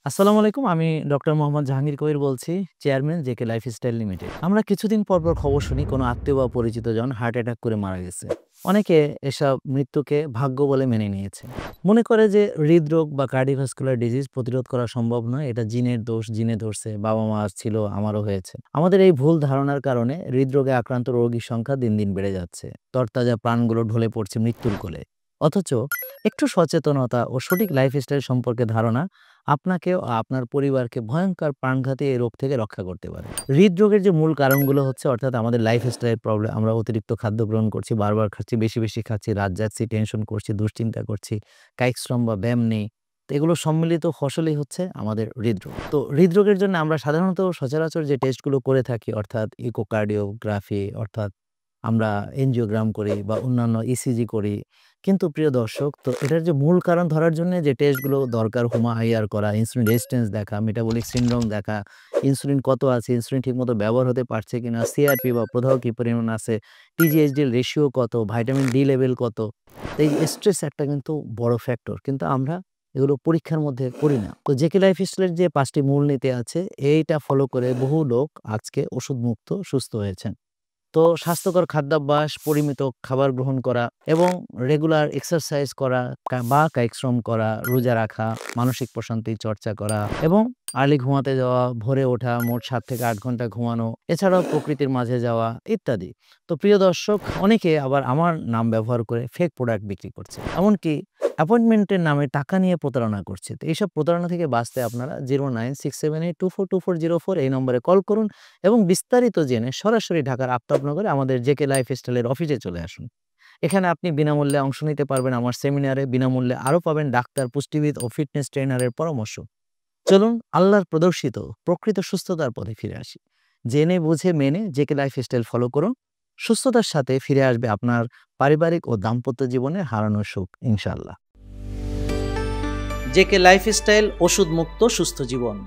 আসসালামু আলাইকুম। আমি ডক্টর মোহাম্মদ জাহাঙ্গীর কবির বলছি, চেয়ারম্যান জেকে লাইফস্টাইল লিমিটেড। আমরা কিছুদিন পর খবর শুনি কোনো আত্মীয় বা পরিচিতজন হার্ট অ্যাটাক করে মারা গেছে। অনেকে এসব মৃত্যুকে ভাগ্য বলে মেনে নিয়েছে। মনে করে যে হৃদরোগ বা কার্ডিওভাস্কুলার ডিজিজ প্রতিরোধ করা সম্ভব নয়, এটা জিনের দোষ, জিনে ধরছে, বাবা-মার ছিল, আমারও হয়েছে। আমাদের এই ভুল ধারণার কারণে হৃদরোগে আক্রান্ত রোগীর সংখ্যা দিন, দিন বেড়ে যাচ্ছে। তরতাজা প্রাণগুলো ঢলে পড়ছে মৃত্যুর কোলে। অথচ একটু সচেতনতা ও সঠিক লাইফস্টাইল সম্পর্কে ধারণা আপনাকেও আপনার পরিবারকে ভয়ঙ্কর প্রাণঘাতী এই রোগ থেকে রক্ষা করতে পারে। হৃদরোগের যে মূল কারণগুলো হচ্ছে অর্থাৎ আমাদের লাইফস্টাইল প্রবলেম। আমরা অতিরিক্ত খাদ্য গ্রহণ করছি, বারবার খাচ্ছি, বেশি খাচ্ছি, রাত জাগছি, টেনশন করছি, দুশ্চিন্তা করছি, কায়িক শ্রম বা ব্যায়াম নেই। তো এগুলো সম্মিলিত ফসলই হচ্ছে আমাদের হৃদরোগ। তো হৃদরোগের জন্য আমরা সাধারণত সচরাচর যে টেস্টগুলো করে থাকি অর্থাৎ ইকোকার্ডিওগ্রাফি অর্থাৎ আমরা এনজিওগ্রাম করি বা অন্যান্য ইসিজি করি। কিন্তু প্রিয় দর্শক, তো এটার যে মূল কারণ ধরার জন্যে যে টেস্টগুলো দরকার, HUMA-IR করা, ইনসুলিন রেজিস্ট্যান্স দেখা, মেটাবলিক সিনড্রোম দেখা, ইনসুলিন কত আছে, ইনসুলিন ঠিকমতো ব্যবহার হতে পারছে কিনা, সিআরপি বা প্রদাহ কি পরিমাণ আছে, টিজিএইচডি-এর রেশিও কত, ভিটামিন ডি লেভেল কত। তো এই স্ট্রেস একটা কিন্তু বড় ফ্যাক্টর। কিন্তু আমরা এগুলো পরীক্ষার মধ্যে করি না। তো জেকে লাইফস্টাইলের যে ৫ টি মূলনীতি আছে, এইটা ফলো করে বহু লোক আজকে ওষুধমুক্ত সুস্থ হয়েছেন। তো স্বাস্থ্যকর খাদ্যাভ্যাস, পরিমিত খাবার গ্রহণ করা এবং রেগুলার এক্সারসাইজ করা বা কায়িক শ্রম করা, রোজা রাখা, মানসিক প্রশান্তি চর্চা করা এবং আর্লি ঘুমাতে যাওয়া, ভোরে ওঠা, মোট ৭ থেকে ৮ ঘন্টা ঘুমানো, এছাড়াও প্রকৃতির মাঝে যাওয়া ইত্যাদি। তো প্রিয় দর্শক, অনেকে আবার আমার নাম ব্যবহার করে ফেক প্রোডাক্ট বিক্রি করছে। এমনকি অ্যাপয়েন্টমেন্টের নামে টাকা নিয়ে প্রতারণা করছে। তো এইসব প্রতারণা থেকে বাঁচতে আপনারা 096782424004 এই নম্বরে কল করুন এবং বিস্তারিত জেনে সরাসরি ঢাকার আফতাবনগরে আমাদের জেকে লাইফস্টাইলের অফিসে চলে আসুন। এখানে আপনি বিনামূল্যে অংশ নিতে পারবেন আমার সেমিনারে, বিনামূল্যে আরও পাবেন ডাক্তার, পুষ্টিবিদ ও ফিটনেস ট্রেনারের পরামর্শ। চলুন আল্লাহর প্রদর্শিত প্রকৃত সুস্থতার পথে ফিরে আসি। জেনে বুঝে মেনে জেকে লাইফস্টাইল ফলো করুন। সুস্থতার সাথে ফিরে আসবে আপনার পারিবারিক ও দাম্পত্য জীবনে হারানো সুখ ইনশাআল্লাহ। জেকে লাইফস্টাইল, ওষুধ মুক্ত সুস্থ জীবন।